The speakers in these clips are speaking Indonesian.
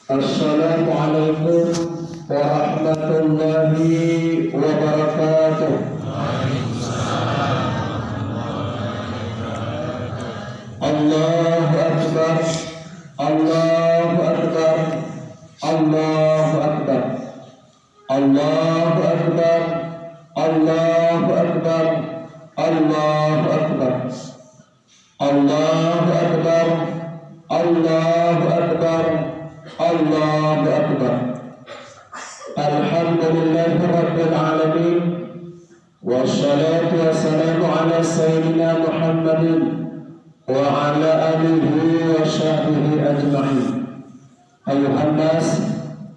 Assalamualaikum warahmatullahi wabarakatuh. Allahu Akbar, Allahu Akbar, Allahu Akbar, Allahu Akbar, Allahu Akbar, Allahu Akbar, Allahu Akbar, Allahu Akbar, Allahu Akbar. Alhamdulillahi Rabbil Alamin, wassalatu wassalamu ala Sayyidina Muhammadin wa ala alihi wa sahbihi ajma'in. Ayuhan nas,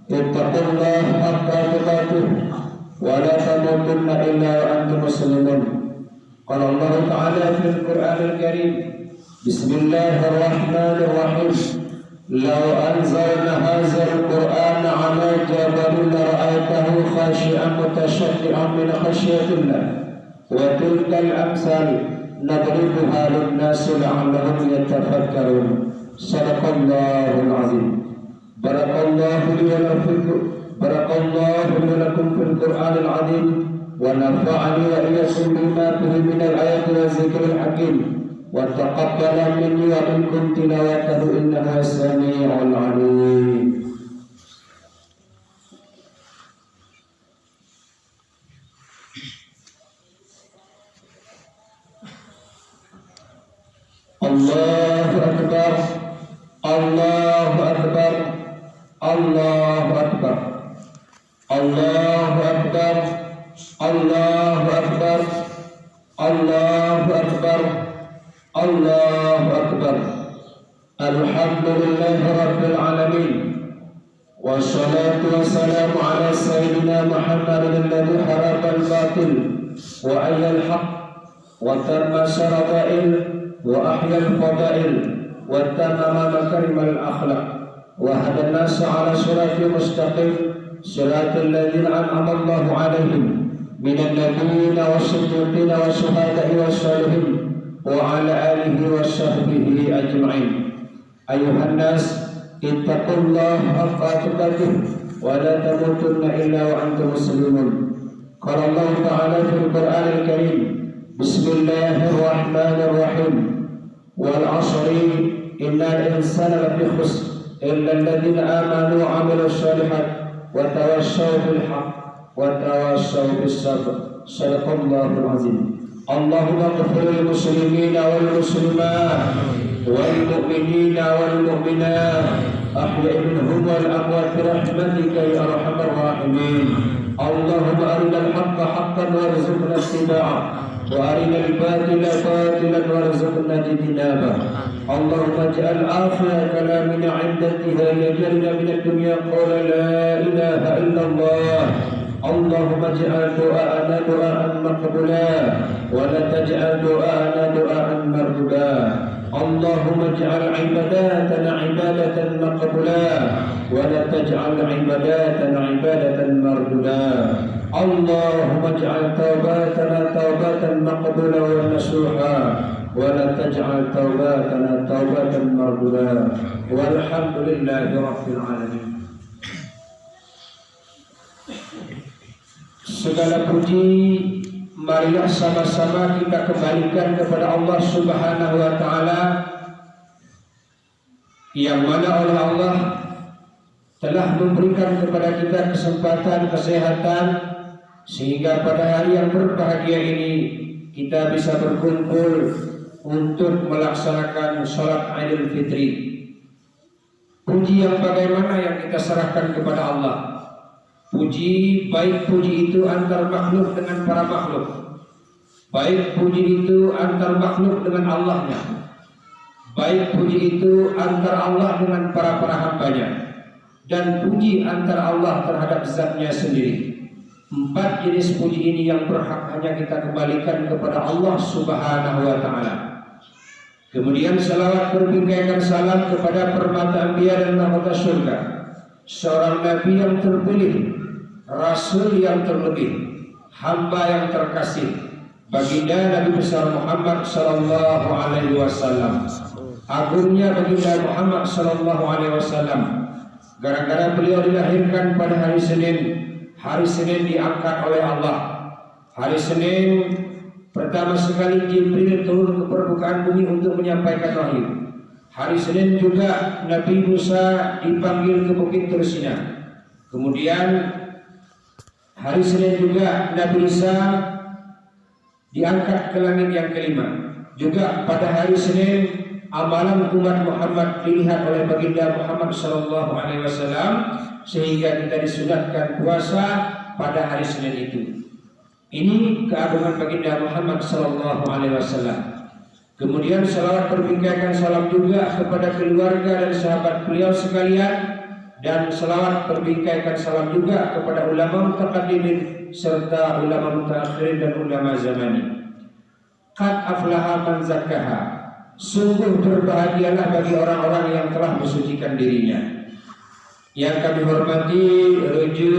ittaqullaha haqqa tuqatih wa la tamutunna illa wa antum muslimun. Qala Allah Ta'ala fil Qur'anil Karim, Bismillahirrahmanirrahim. Law anzalna hadzal Qur'ana 'ala jabalin lara'aytahu khashi'an mutasaddian min khashyatillah wa tilkal amsal nadribuha lin-nasi la'allahum yatafakkarun. Shadaqallahul 'azim. Barakallahu li wa lakum fil Qur'anil 'azim wa nafa'ani wa iyyakum bima fihi min al-ayati wa dzikril hakim. وتقبل مني ومنكم تلاوته إنه السميع العليم. الله أكبر، الله أكبر، الله أكبر، الله أكبر، الله أكبر، الله أكبر، الله أكبر. الحمد لله رب العالمين، والصلاة والسلام على سيدنا محمد الذي حرق الباطل وأحيا الحق وتم الشرائع وأحيا الفضائل وتمم مكارم الأخلاق وهدى الناس على صراط مستقيم، صراط الذين أنعم الله عليهم من النبيين والصديقين والشهداء والصالحين وعلى آله وصحبه أجمعين. أيها الناس اتقوا الله حق تقاته ولا تموتن إلا وأنتم مسلمون. قال الله تعالى في القرآن الكريم بسم الله الرحمن الرحيم والعصر إن الإنسان لفي خسر إلا الذين آمنوا وعملوا الصالحات وتواصوا بالحق وتواصوا بالصبر. صدق الله العظيم. اللهم اغفر للمسلمين والمسلمات والمؤمنين والمؤمنات أحياء منهم والأموات برحمتك يا أرحم الراحمين. اللهم أرنا الحق حقا وارزقنا اتباعه وأرنا الباطل باطلا وارزقنا اجتنابه. اللهم اجعل آخر كلامنا عند انتهاء أجلنا من الدنيا قول لا إله إلا الله. اللهم اجعل دعاءنا دعاء مقبولا ولا تجعل دعاءنا دعاء مردودا. اللهم اجعل عباداتنا عبادة مقبولا ولا تجعل عباداتنا عبادة مردودا. اللهم اجعل توباتنا توبة مقبولة ونصوحا ولا تجعل توباتنا توبة مردودا. والحمد لله رب العالمين. Segala puji marilah sama-sama kita kembalikan kepada Allah Subhanahu wa Ta'ala, yang mana oleh Allah telah memberikan kepada kita kesempatan kesehatan sehingga pada hari yang berbahagia ini kita bisa berkumpul untuk melaksanakan sholat Idul Fitri. Puji yang bagaimana yang kita serahkan kepada Allah. Puji, baik puji itu antar makhluk dengan para makhluk, baik puji itu antar makhluk dengan Allahnya, baik puji itu antar Allah dengan para hambanya, dan puji antar Allah terhadap zatnya sendiri. 4 jenis puji ini yang berhak hanya kita kembalikan kepada Allah Subhanahu wa Ta'ala. Kemudian salawat berbingkaikan salam kepada permata anbiya dan mahkota surga, seorang nabi yang terpilih, rasul yang terlebih, hamba yang terkasih, baginda Nabi besar Muhammad sallallahu alaihi wasallam. Agungnya baginda Muhammad sallallahu alaihi wasallam Gara-gara beliau dilahirkan pada hari Senin diangkat oleh Allah. Hari Senin pertama sekali Jibril turun ke permukaan bumi untuk menyampaikan wahyu. Hari Senin juga Nabi Musa dipanggil ke Bukit Tursina. Kemudian hari Senin juga Nabi Isa diangkat ke langit yang kelima. Juga pada hari Senin amalan umat Muhammad dilihat oleh baginda Muhammad SAW, sehingga kita disunatkan puasa pada hari Senin itu. Ini keagungan baginda Muhammad SAW. Kemudian salawat berbingkaikan salam juga kepada keluarga dan sahabat beliau sekalian, dan salawat berbingkaikan salam juga kepada ulama mutaqaddimin serta ulama mutaakhirin dan ulama zamani. Qad aflaha man zakkaha, sungguh berbahagialah bagi orang-orang yang telah mensucikan dirinya. Yang kami hormati Reju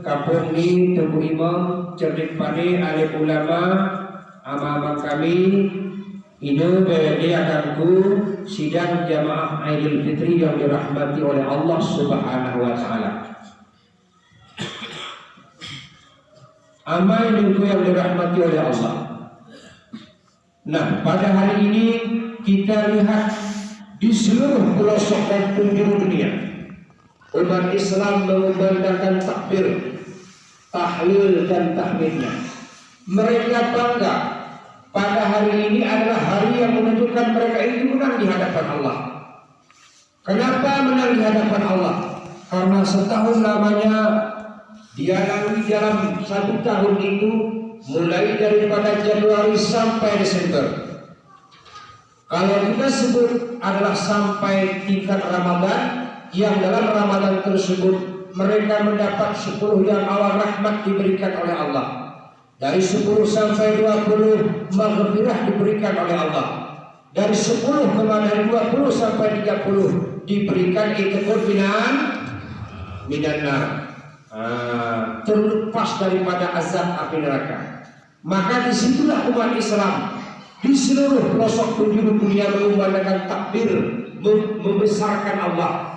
Kapungni Tubuh Imam Cerdik Pane alim ulama ama-ama kami ini diadakanku sidang jamaah Aidil Fitri yang dirahmati oleh Allah Subhanahu wa taala. Ama ini yang dirahmati oleh Allah. Nah, pada hari ini kita lihat di seluruh pelosok dan penjuru dunia umat Islam mengumandangkan takbir, tahlil dan tahmidnya. Mereka bangga pada hari ini adalah hari yang menunjukkan mereka itu menang di hadapan Allah. Kenapa menang di hadapan Allah? Karena setahun lamanya dia lalui dalam 1 tahun itu, mulai daripada Januari sampai Desember. Kalau kita sebut adalah sampai tingkat Ramadan, yang dalam Ramadan tersebut mereka mendapat 10 yang awal rahmat diberikan oleh Allah. Dari 10 sampai 20 maghfirah diberikan oleh Allah. Dari 10 kepada 20 sampai 30 diberikan itqun minan nar, terlepas daripada azab api neraka. Maka disitulah umat Islam di seluruh pelosok penjuru dunia mengumandangkan takbir, membesarkan Allah.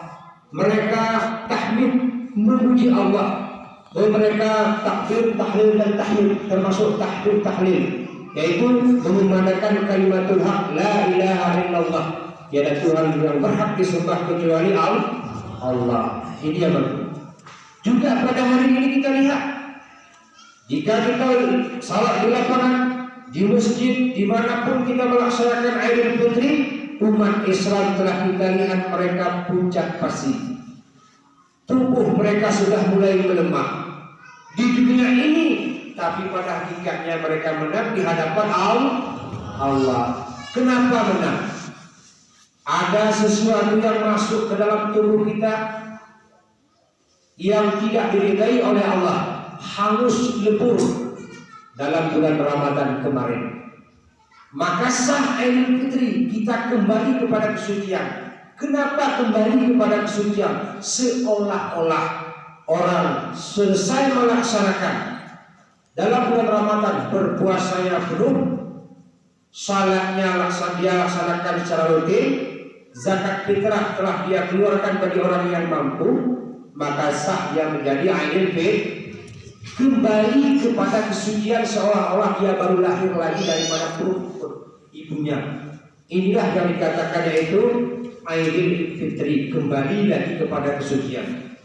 Mereka tahmid, memuji Allah. Mereka takbir, tahlil dan tahmid, termasuk takbir tahlil, yaitu mengumandangkan kalimatul haq, la ilaha illallah, tiada Tuhan yang berhak disembah kecuali Allah. Ini yang penting. Juga pada hari ini kita lihat, jika kita salat di lapangan, di masjid, dimanapun kita melaksanakan Aidil Fitri, umat Islam telah kita lihat mereka puncak pasti. Tubuh mereka sudah mulai melemah di dunia ini, tapi pada hakikatnya mereka menang di hadapan Allah. Kenapa menang? Ada sesuatu yang masuk ke dalam tubuh kita yang tidak diridai oleh Allah, hangus lebur dalam bulan Ramadan kemarin. Maka sah Aidil Fitri, kita kembali kepada kesucian. Kenapa kembali kepada kesucian? Seolah-olah orang selesai melaksanakan dalam bulan Ramadan berpuasanya penuh, salatnya dia laksanakan secara rutin, zakat fitrah telah dia keluarkan bagi orang yang mampu, maka sah dia menjadi Aidil Fitri. Kembali kepada kesucian seolah-olah dia baru lahir lagi daripada perut ibunya. Inilah yang dikatakan yaitu Aidil Fitri, kembali lagi kepada kesucian.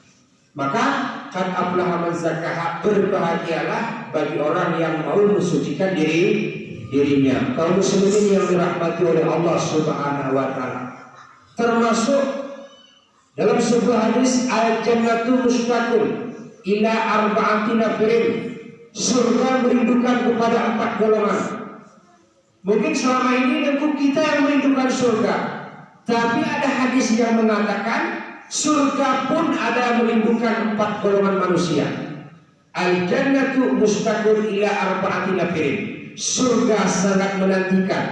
Maka qad aflaha man zakkaha, berbahagialah bagi orang yang mau mensucikan dirinya. Kaum muslimin yang dirahmati oleh Allah Subhanahu wa taala. Termasuk dalam sebuah hadis, al-jannatu mustaqul ila arba'ati nafirin, surga merindukan kepada 4 golongan. Mungkin selama ini tentu kita yang merindukan surga, tapi ada hadis yang mengatakan surga pun ada merindukan 4 golongan manusia. Al-jannatu mustaqul ila arba'ati nafirin, surga sangat menantikan,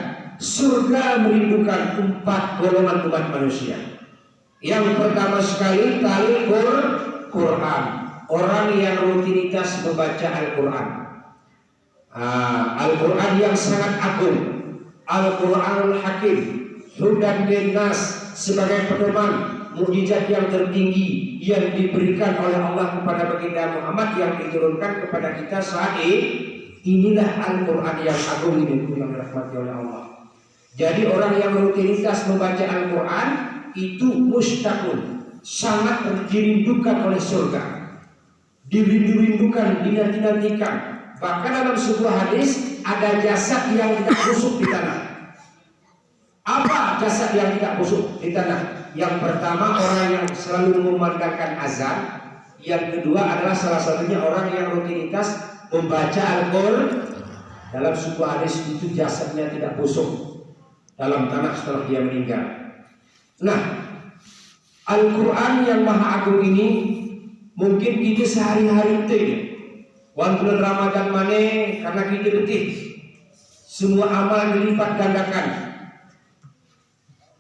surga merindukan 4 golongan umat manusia. Yang pertama sekali tali Quran, orang yang rutinitas membaca Al-Quran. Al-Quran yang sangat agung, Al-Quranul Hakim, hudan linnas, sebagai pedoman mukjizat yang tertinggi yang diberikan oleh Allah kepada baginda Muhammad yang diturunkan kepada kita saat ini. Inilah Al-Quran yang agung ini yang dirahmati oleh Allah. Jadi orang yang rutinitas membaca Al-Quran itu mustaqul, sangat dirindukan oleh surga, dirindukan, dinanti-nantikan. Bahkan dalam sebuah hadis ada jasad yang tidak busuk di tanah. Apa jasad yang tidak busuk di tanah? Yang pertama orang yang selalu memandangkan azan. Yang kedua adalah salah satunya orang yang rutinitas membaca Al-Quran. Dalam sebuah hadis itu jasadnya tidak busuk dalam tanah setelah dia meninggal. Nah, Al-Quran yang maha agung ini mungkin kita sehari-hari itu bulan Ramadan mana karena kita betih semua amal dilipat gandakan,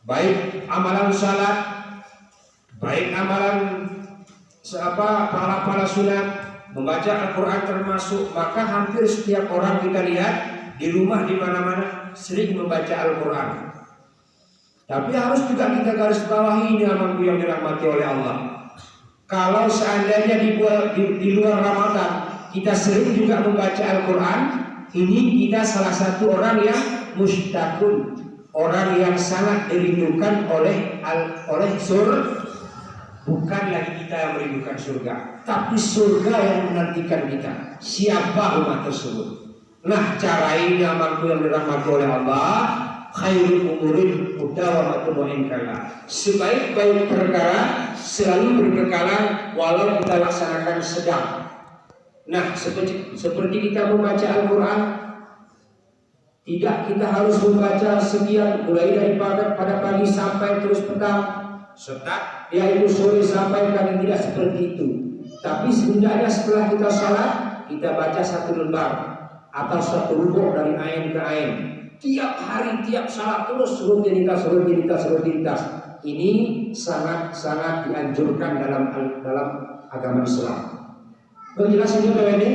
baik amalan salat, baik amalan pahala sunat, membaca Al-Quran termasuk. Maka hampir setiap orang kita lihat di rumah di mana-mana sering membaca Al-Quran. Tapi harus juga kita garis bawahi ini amanku yang dirahmati oleh Allah. Kalau seandainya di luar Ramadan kita sering juga membaca Al-Quran, ini kita salah satu orang yang mustaqul, orang yang sangat dirindukan oleh surga. Bukan lagi kita yang merindukan surga, tapi surga yang menantikan kita. Siapa umat tersebut? Nah, cara ini amanku yang dirahmati oleh Allah, khairul umurin mudawamatun wa inkalla. Sebaik-baik perkara selalu berkekalan walau kita laksanakan sedang. Nah, seperti kita membaca Al-Quran, tidak kita harus membaca sekian mulai dari pada pagi sampai terus petang. Setat yaitu sore sampai pagi, tidak seperti itu. Tapi sebenarnya setelah kita salat kita baca satu lembar atau satu rukuk dari ain ke ain. Tiap hari tiap salat terus rutinitas. Ini sangat dianjurkan dalam agama Islam. Penjelasannya ini.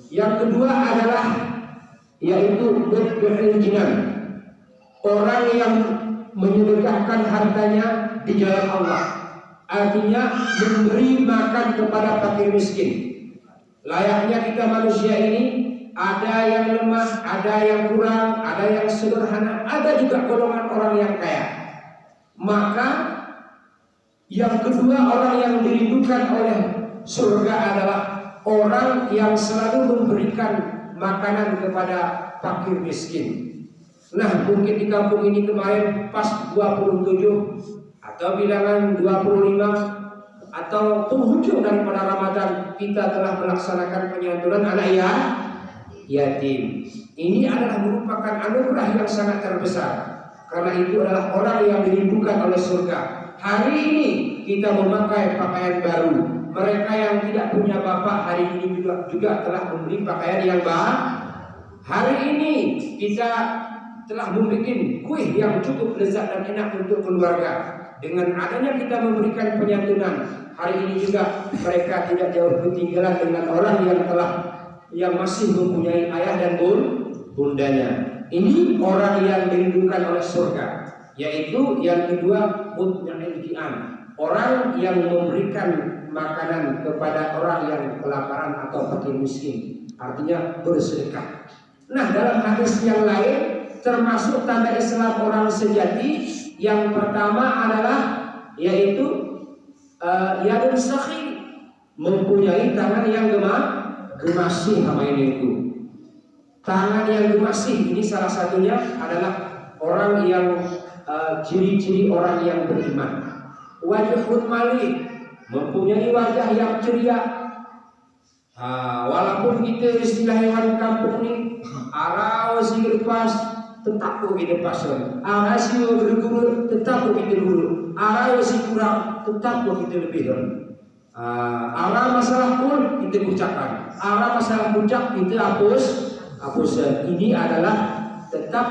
Yang kedua adalah yaitu berkeinginan. Orang yang menyedekahkan hartanya di jalan Allah, artinya memberi makan kepada fakir miskin. Layaknya kita manusia ini, ada yang lemah, ada yang kurang, ada yang sederhana, ada juga golongan orang yang kaya. Maka yang kedua orang yang dirindukan oleh surga adalah orang yang selalu memberikan makanan kepada fakir miskin. Nah, mungkin di kampung ini kemarin pas 27 atau bilangan 25 atau penghujung daripada Ramadan kita telah melaksanakan penyantunan anak yatim. Ini adalah merupakan anugerah yang sangat terbesar. Karena itu adalah orang yang dirindukan oleh surga. Hari ini kita memakai pakaian baru. Mereka yang tidak punya bapak hari ini juga telah membeli pakaian yang baru. Hari ini kita telah membuat kue yang cukup lezat dan enak untuk keluarga. Dengan adanya kita memberikan penyantunan, hari ini juga mereka tidak jauh ketinggalan dengan orang yang masih mempunyai ayah dan bundanya. Ini orang yang dirindukan oleh surga. Yaitu yang kedua, mut'an, orang yang memberikan makanan kepada orang yang kelaparan atau fakir miskin. Artinya bersedekah. Nah, dalam hadis yang lain termasuk tanda Islam orang sejati yang pertama adalah yaitu yadun sakhi, mempunyai tangan yang gemasih. Sama ini itu tangan yang gemasih ini salah satunya adalah orang yang ciri-ciri orang yang beriman. Wajhun malik, mempunyai wajah yang ceria. Walaupun kita istilah hewan kampung ini arau si lepas tetap kita pasang, arah si berguru tetap kita guru, arah si kurang tetap kita lebih. Arah masalah pun kita ucapkan, arah masalah ucap kita hapus. Ini adalah tetap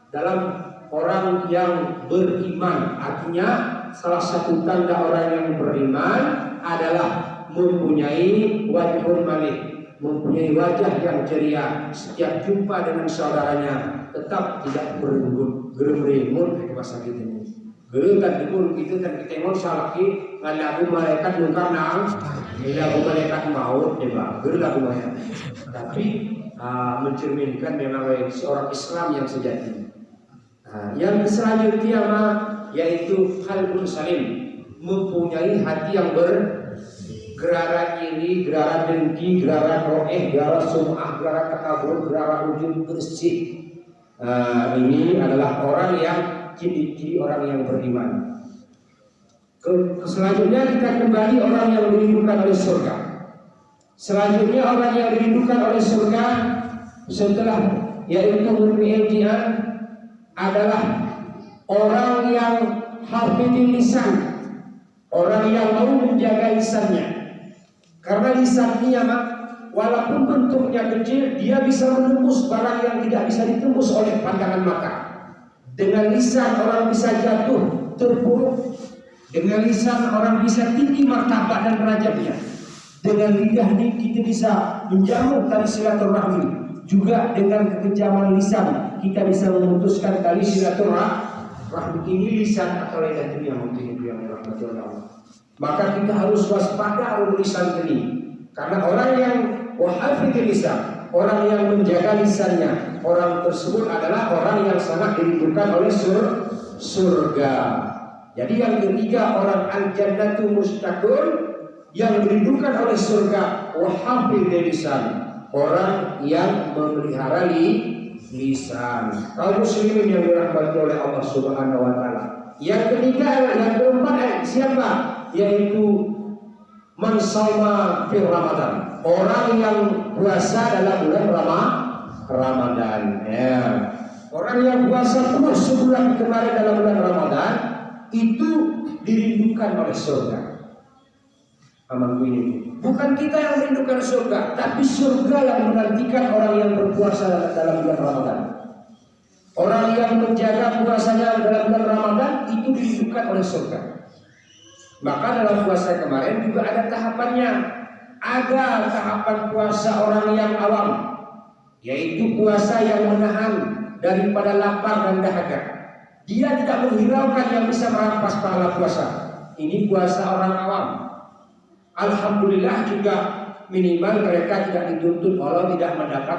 dalam orang yang beriman. Artinya salah satu tanda orang yang beriman adalah mempunyai wajhun malik, mempunyai wajah yang ceria. Setiap jumpa dengan saudaranya tetap tidak bergerimut bahasa kita ini. Guru kan dukun itu kan kita mau salaki ngalaku malaikat nungkar nang, ngalaku malaikat maut deh bang. Guru laku banyak. Tapi mencerminkan memang seorang Islam yang sejati. Yang selanjutnya yaitu qalbun salim, mempunyai hati yang gerara iri, gerara dengki, gerara roeh, gerara sum'ah, gerara takabur, gerara ujub bersih. Ini adalah orang yang ciri-ciri orang yang beriman. Selanjutnya kita kembali orang yang dirindukan oleh surga. Selanjutnya orang yang dirindukan oleh surga setelah yaitu mu'min adalah orang yang hafidil lisan, orang yang mau menjaga lisannya. Karena lisannya walaupun bentuknya kecil, dia bisa menembus barang yang tidak bisa ditembus oleh pandangan mata. Dengan lisan orang bisa jatuh terpuruk. Dengan lisan orang bisa tinggi martabat dan derajatnya. Dengan lidah ini kita bisa menjamu tali silaturahmi. Juga dengan kekejaman lisan kita bisa memutuskan tali silaturahmi. Ini lisan atau lidah itu yang mungkin yang dirahmati oleh Allah. Maka kita harus waspada oleh lisan ini. Karena orang yang wahafidil lisan, orang yang menjaga lisannya, orang tersebut adalah orang yang sangat dirindukan oleh surga. Jadi yang ketiga orang al-jannatu mustaqul, yang dirindukan oleh surga wahafidil lisan, orang yang memelihara lisan. Kaum muslimin yang dirahmati oleh Allah Subhanahu wa taala. Yang ketiga, yang keempat siapa? Yaitu man shauma fi Ramadan, orang yang puasa dalam bulan Ramadan. Ya. Orang yang puasa penuh sebulan kemarin dalam bulan Ramadan itu dirindukan oleh surga. Amanku ini. Bukan kita yang merindukan surga, tapi surga yang menantikan orang yang berpuasa dalam bulan Ramadan. Orang yang menjaga puasanya dalam bulan Ramadan itu dirindukan oleh surga. Maka dalam puasa kemarin juga ada tahapannya. Ada tahapan puasa orang yang awam, yaitu puasa yang menahan daripada lapar dan dahaga. Dia tidak menghiraukan yang bisa merampas pahala puasa. Ini puasa orang awam. Alhamdulillah juga minimal mereka tidak dituntut Allah tidak mendapat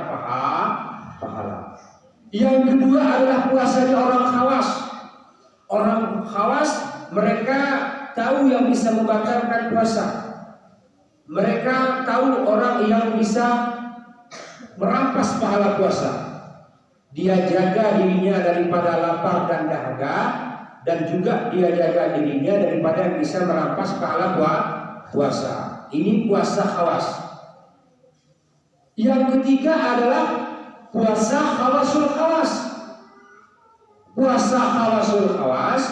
pahala. Yang kedua adalah puasanya orang khawas. Orang khawas mereka tahu yang bisa membatalkan puasa. Mereka tahu orang yang bisa merampas pahala puasa. Dia jaga dirinya daripada lapar dan dahaga, dan juga dia jaga dirinya daripada yang bisa merampas pahala puasa. Ini puasa khawas. Yang ketiga adalah puasa khawasul khawas. Puasa khawasul khawas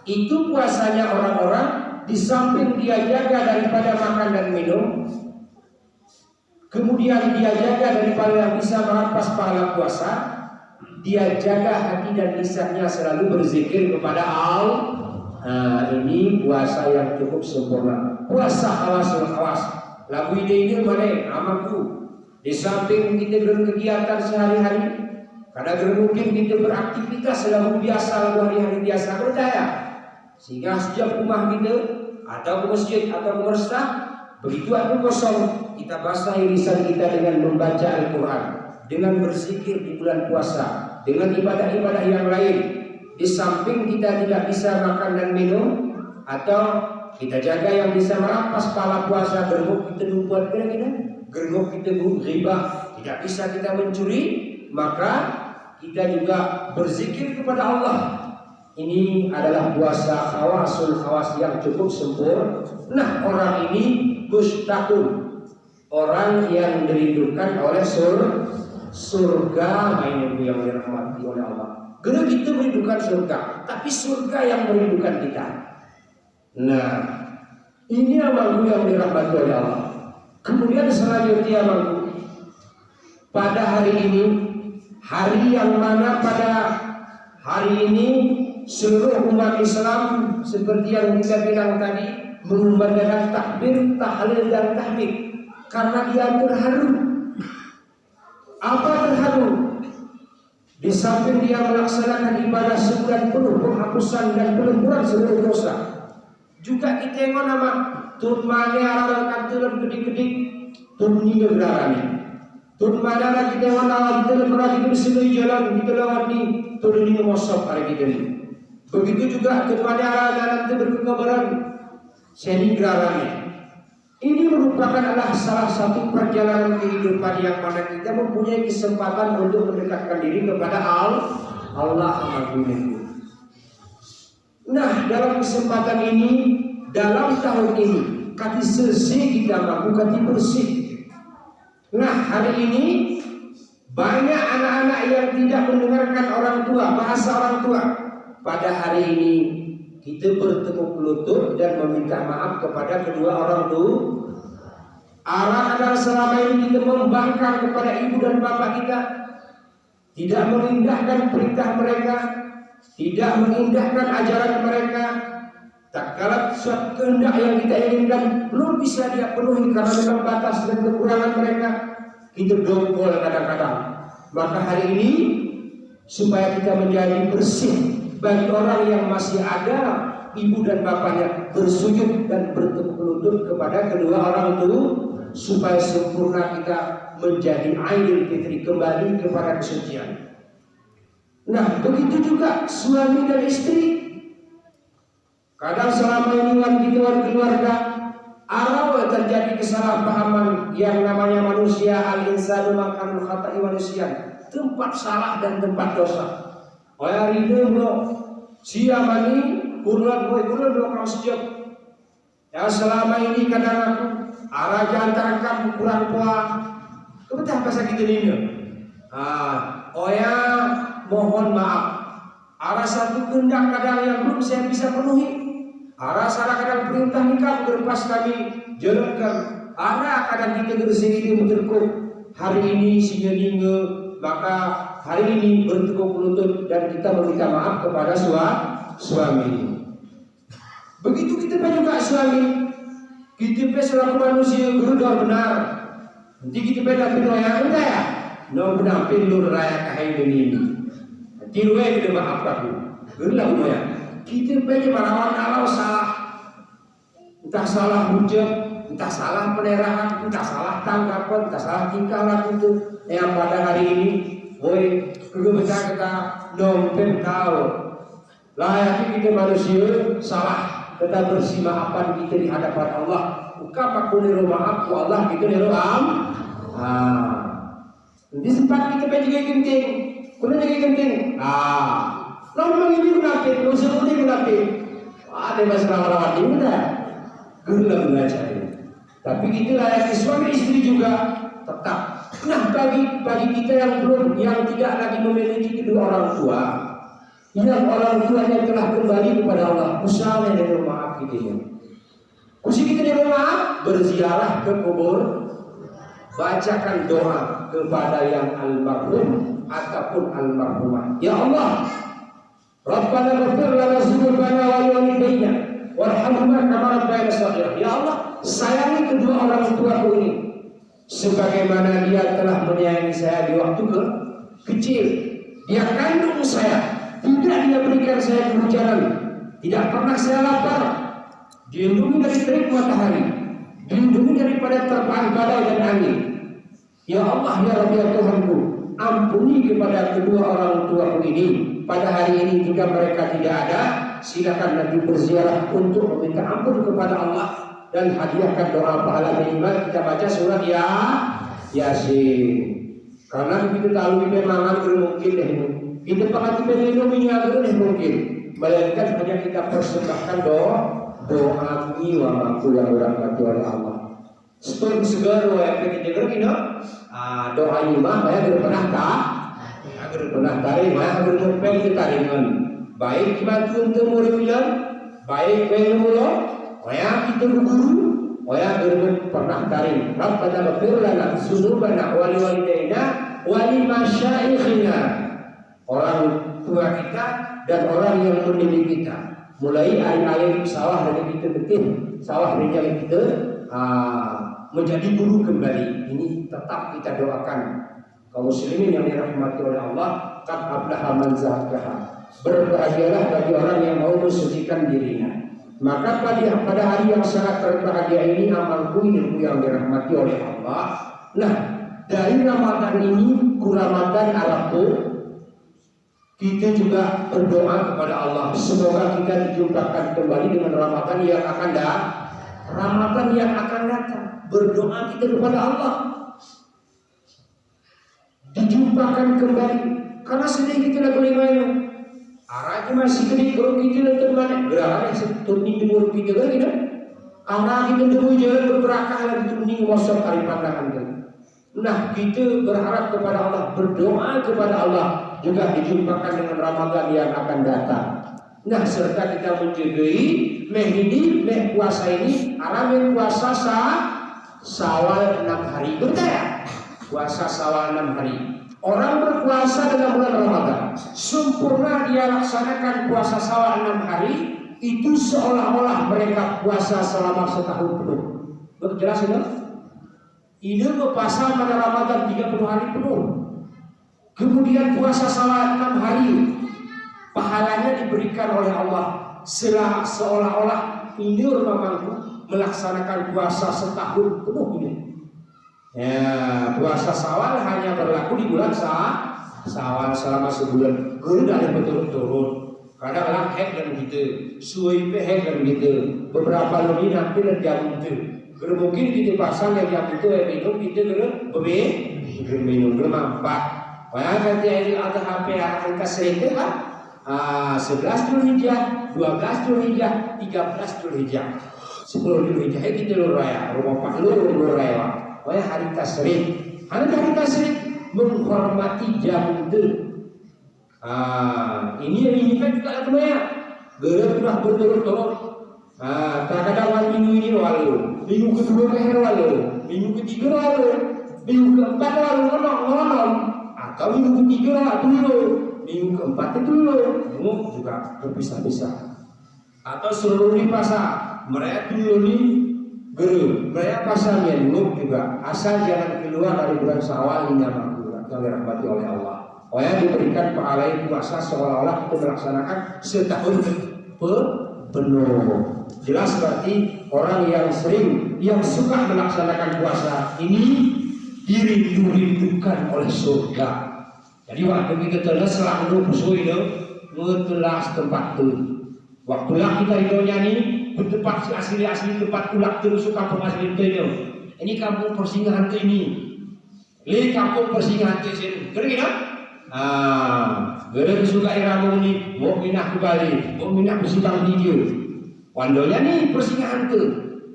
itu puasanya orang-orang di samping dia jaga daripada makan dan minum, kemudian dia jaga daripada yang bisa merampas pahala puasa, dia jaga hati dan lisannya selalu berzikir kepada Allah. Ini puasa yang cukup sempurna. Puasa khawasul khawas. Lagu ini mana amaku. Di samping kita berkegiatan sehari-hari, kadang mungkin kita beraktivitas selalu biasa, hari-hari biasa berdaya. Sehingga setiap rumah kita atau ke masjid atau ke masjid begitu ada kosong, kita basahi lisan kita dengan membaca Al-Quran, dengan berzikir di bulan puasa, dengan ibadah-ibadah yang lain. Di samping kita tidak bisa makan dan minum, atau kita jaga yang bisa merampas pahala puasa, gergok kita buat kita, gergok kita riba, tidak bisa kita mencuri, maka kita juga berzikir kepada Allah. Ini adalah puasa khawasul khawas yang cukup sempurna. Nah, orang ini mustaqul, orang yang dirindukan oleh surga, ini yang dirahmati oleh Allah. Karena kita merindukan surga, tapi surga yang merindukan kita. Nah, ini amalku yang dirahmati oleh Allah. Kemudian selanjutnya amalku, pada hari ini, hari yang mana pada hari ini seluruh umat Islam seperti yang kita bilang tadi mengumandangkan takbir, tahlil dan tahmid karena dia terharu. Apa terharu? Di samping dia melaksanakan ibadah sebulan penuh penghapusan dan pelemburan seluruh dosa, juga kita yang nama tun mana arah kantulan gede-gede tun ni gerarani. Tun mana arah kita yang nama kita lembaga kita seluruh jalan kita lewat ni tun ni ngosok hari kita ni. Begitu juga tun mana arah jalan kita berkebaran seni gerarani. Ini merupakan adalah salah satu perjalanan kehidupan yang mana kita mempunyai kesempatan untuk mendekatkan diri kepada Allah Al-Maghfur. Nah, dalam kesempatan ini, dalam tahun ini, kati sesi kita mampu kati bersih. Nah, hari ini banyak anak-anak yang tidak mendengarkan orang tua, bahasa orang tua. Pada hari ini kita bertekuk lutut dan meminta maaf kepada kedua orang tua. Anak-anak selama ini kita membangkang kepada ibu dan bapak kita, tidak mengindahkan perintah mereka, tidak mengindahkan ajaran mereka. Tak kala suatu kehendak yang kita inginkan belum bisa dia penuhi karena dalam batas dan kekurangan mereka, kita dongkol kadang-kadang. Maka hari ini supaya kita menjadi bersih, bagi orang yang masih ada ibu dan bapaknya bersujud dan bertekuk lutut kepada kedua orang itu supaya sempurna kita menjadi Aidil Fitri, kembali kepada kesucian. Nah, begitu juga suami dan istri. Kadang selama ini kita keluarga arau terjadi kesalahpahaman yang namanya manusia, al-insanu makanul khata'i wa nisyan, tempat salah dan tempat dosa. Wah rindu lo siapa ni kurang kau sejak. Ya selama ini kadang aku arah jantan kamu kurang puas. Kebetulan pasal kita ni. Ya mohon maaf. Arah satu kehendak kadang yang belum saya bisa penuhi. Arah salah kadang perintah nikah berlepas kami jalankan. Arah kadang kita bersih bertekuk hari ini sinyeninge, maka hari ini bertekuk lutut dan kita meminta maaf kepada suami. Begitu kita juga suami, kita selaku manusia berdoa benar. Nanti kita dapat doa yang benar ya. No benar pindur raya kahai ini. Tiruai kita maaf aku. Benar doa. Kita melawan kalau salah. Entah salah hujat, entah salah penerahan, entah salah tanggapan, entah salah tingkah laku itu. Yang pada hari ini, woi, kegebetan kita dompet tahu. Layaknya kita manusia salah. Tetap bersih maafan kita di hadapan Allah. Bukan aku niru maaf ku Allah kita niru Nanti sempat kita jaga genting. Kuna jaga genting. Lalu ini munafik, usul ini munafik. Ada masalah lawan ini dah. Guna belajar. Tapi kita layak suami istri juga tetap. Nah bagi kita yang belum, yang tidak lagi memiliki kedua orang tua, yang orang tuanya telah kembali kepada Allah, usahanya dari maaf kita. Usaha kita dari maaf, berziarah ke kubur, bacakan doa kepada yang almarhum ataupun almarhumah. Ya Allah, Rabbana ghfir lana dzunubana wa liwalidayna warhamna kama rabbayana shaghira. Ya Allah, sayangi kedua orang tuaku ini sebagaimana dia telah menyayangi saya di waktu kecil. Dia kandung saya. Tidak dia berikan saya kehujanan, tidak pernah saya lapar, dilindungi dari terik matahari, dilindungi daripada terpaan badai dan angin. Ya Allah, ya Rabbi, ya Tuhanku, ampuni kepada kedua orang tuaku ini. Pada hari ini jika mereka tidak ada, silakan nanti berziarah untuk meminta ampun kepada Allah dan hadiahkan doa pahala minimal kita baca surat Yasin. Karena kita tahu memang mungkin deh. Kita pakai minum minyak mungkin, melainkan hanya kita persembahkan doa ini wa makulah berangkat oleh Allah. Seperti segar wa yang kita dengar doa ini mah saya pernah tarik, saya pernah taringan. Baik bantuan temurilan, baik pengemulo, saya kita guru, saya pernah tarik. Rabbana ghfir lana dzunubana wa liwalidayna wa limasyayikhina. Orang tua kita dan orang yang mendidik kita, mulai air sawah dari kita betul, sawah dari kita menjadi guru kembali. Ini tetap kita doakan kaum muslimin yang dirahmati oleh Allah. qad aflaha man zakkaha. Berbahagialah bagi orang yang mau mensucikan dirinya. Maka pada hari yang sangat berbahagia ini amalku hidupku yang dirahmati oleh Allah. Nah, dari Ramadan ini Ramadan Arabku, kita juga berdoa kepada Allah. Semoga kita dijumpakan kembali dengan Ramadan yang akan datang. Berdoa kita kepada Allah, dijumpakan kembali. Karena sedih kita lagu lima. Arahnya masih gede kalau kita nonton mana? Gerahana seturni dulu kita lagi dah. Arah kita dulu jalan berberakah lagi turni wasap hari pandangan kita. Nah, kita berharap kepada Allah, berdoa kepada Allah juga dijumpakan dengan Ramadan yang akan datang. Nah, serta kita menjagai puasa ini, arah puasa Syawal 6 hari. Betul ya? Puasa Syawal 6 hari. Orang berpuasa dalam bulan Ramadan, sempurna dia laksanakan puasa Syawal 6 hari, itu seolah-olah mereka puasa selama setahun penuh. Betul jelas itu? Ini berpuasa pada Ramadan 30 hari penuh. Kemudian puasa Syawal 6 hari, pahalanya diberikan oleh Allah seolah-olah ini mampu melaksanakan puasa setahun penuh ini. Ya, puasa Syawal hanya berlaku di bulan Syawal selama sebulan. Guru ada betul-betul. Kadang-kadang hek dan gitu, suai hek dan gitu. Beberapa lebih nanti dan jam itu. Guru mungkin kita pasang yang itu minum kita guru minum guru mampak. Wah nanti ada HP angka seribu kan? 11 Dzulhijjah, 12 Dzulhijjah, 13 Dzulhijjah, 10 Dzulhijjah kita lur raya, rumah Pak lur raya. Wah hari tasyrik, hari tasyrik menghormati jam itu. Ini yang diinginkan juga lah teman. Gerak sudah berturut-turut. Kadang-kadang minggu ini lalu, minggu kedua leher lalu, minggu ketiga lalu, minggu keempat lalu nonong, atau minggu ketiga dulu, minggu keempat itu dulu, juga berpisah-pisah. Atau seluruh di pasar, mereka dulu nih. Guru, mereka pasalnya dulu juga asal jangan keluar dari bulan Syawal hingga Maghfirah yang dirahmati oleh Allah. Yang diberikan pahala puasa seolah-olah kita melaksanakan setahun penuh. Jelas berarti orang yang suka melaksanakan puasa ini dirindu-rindukan oleh surga. Jadi waktu kita telah selalu busui itu, telah tempat itu. Waktulah kita itu nyanyi. Bertempat asli tempat ulak terus kampung asli itu. Ini kampung persinggahan ini. Ini kampung persinggahan ini. Kira-kira? Gara suka iramu ni, mau minah ke Bali, mau minah ke Simpang Video. Wandonya ni persinggahan tu.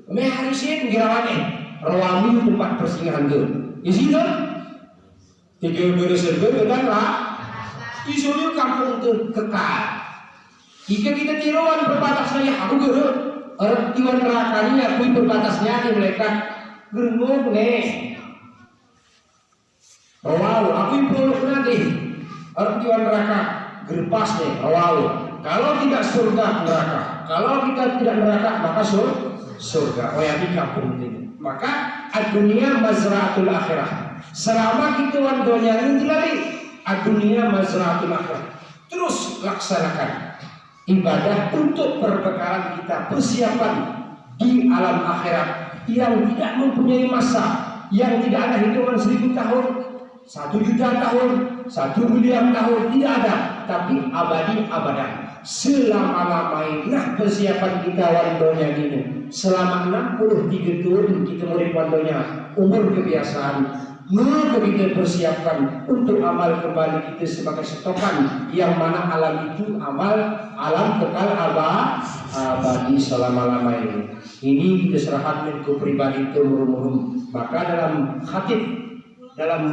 Me hari sen gerawane. Rawami tempat persinggahan tu. Isi tu. Tiga gara serba dan lah. Isunya kampung tu kekal. Jika kita tiruan berbatasnya aku guru, orang tiruan nerakanya aku berbatasnya di mereka gerung nih. Wow, aku peluk nanti orang tiruan neraka gerpas nih. Wow, kalau tidak surga neraka, kalau kita tidak neraka maka surga. Oh ya di kampung ini. Maka dunia mazraatul akhirah. Selama kita wandonya ini lagi, dunia mazraatul akhirah. Terus laksanakan ibadah untuk perbekalan kita, persiapan di alam akhirat yang tidak mempunyai masa, yang tidak ada hitungan 1000 tahun, 1 juta tahun, 1 miliar tahun, tidak ada, tapi abadi abadan. Selama-lamanya persiapan kita wandonya ini. Selama 63 tahun kita mulai wandonya, umur kebiasaan. Maka kita persiapkan untuk amal kembali kita sebagai setokan yang mana alam itu alam kekal abadi selama-lamanya. Ini kita serahkan ke pribadi itu murum-murum. Maka dalam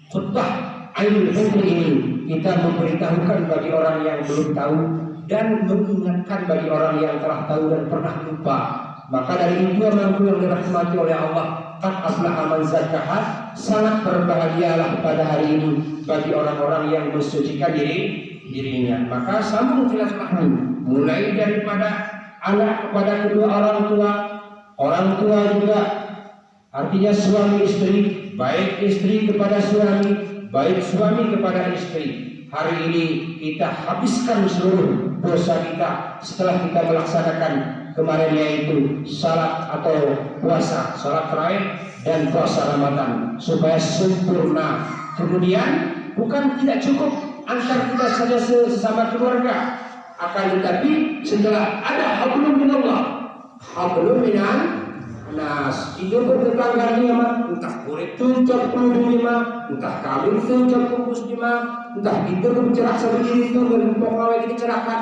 khutbah Aidul Fitri ini kita memberitahukan bagi orang yang belum tahu dan mengingatkan bagi orang yang telah tahu dan pernah lupa. Maka dari itu yang dirahmati oleh Allah, qad aflaha man zakkaha, sangat berbahagialah pada hari ini bagi orang-orang yang mensucikan dirinya. Maka sambung silaturahmi mulai daripada anak kepada kedua orang tua juga, artinya suami istri, baik istri kepada suami, baik suami kepada istri. hari ini kita habiskan seluruh dosa kita setelah kita melaksanakan kemarin, yaitu salat atau puasa, salat tarawih dan puasa Ramadan, supaya sempurna. Kemudian bukan tidak cukup antar kita saja sesama keluarga, akan tetapi setelah ada hablum minallah, hablum minan nas, itu bertetangga dia mah, entah kulit tuncap peluru mah, entah kambing tuncap kukus dia mah, entah kita bercerak sebegini itu berpokoknya kita cerahkan.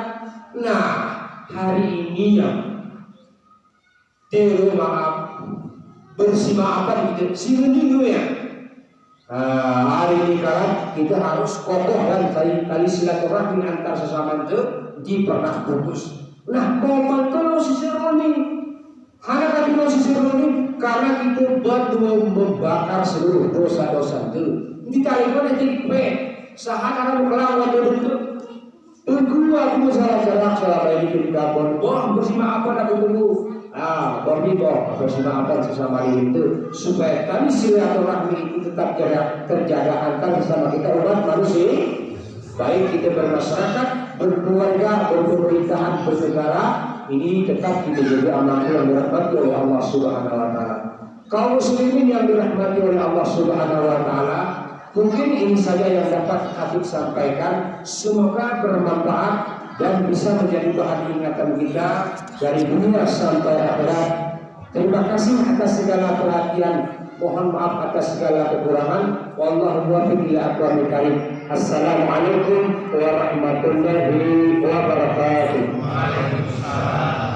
Nah, hari ini yang teru maaf bersimaafan gitu, sini ya. Hari ini kan kita harus kokoh dan tali silaturahmi antar sesama itu dipernah putus. Nah, momen kalau seroni, hanya kali seroni karena kita berdua membakar seluruh dosa-dosa itu. Ditarik nanti pe, sahat orang melawan itu. Tunggu aku salah selama ini kita bohong bersimaafan aku dulu. Berhibah bersimaafan sesama itu supaya tali silaturahmi itu tetap terjaga antar sesama kita umat manusia, baik kita bermasyarakat, berkeluarga, berpemerintahan, bernegara, ini tetap kita jadi amanah yang dirahmati oleh Allah Subhanahu wa taala. Kaum muslimin yang dirahmati oleh Allah Subhanahu wa taala, mungkin ini saja yang dapat Habib sampaikan. Semoga bermanfaat dan bisa menjadi bahan ingatan kita dari dunia sampai akhirat. Terima kasih atas segala perhatian. Mohon maaf atas segala kekurangan. Wallahu muwaffiq ila aqwamit thoriq. Assalamualaikum warahmatullahi wabarakatuh. Waalaikumsalam.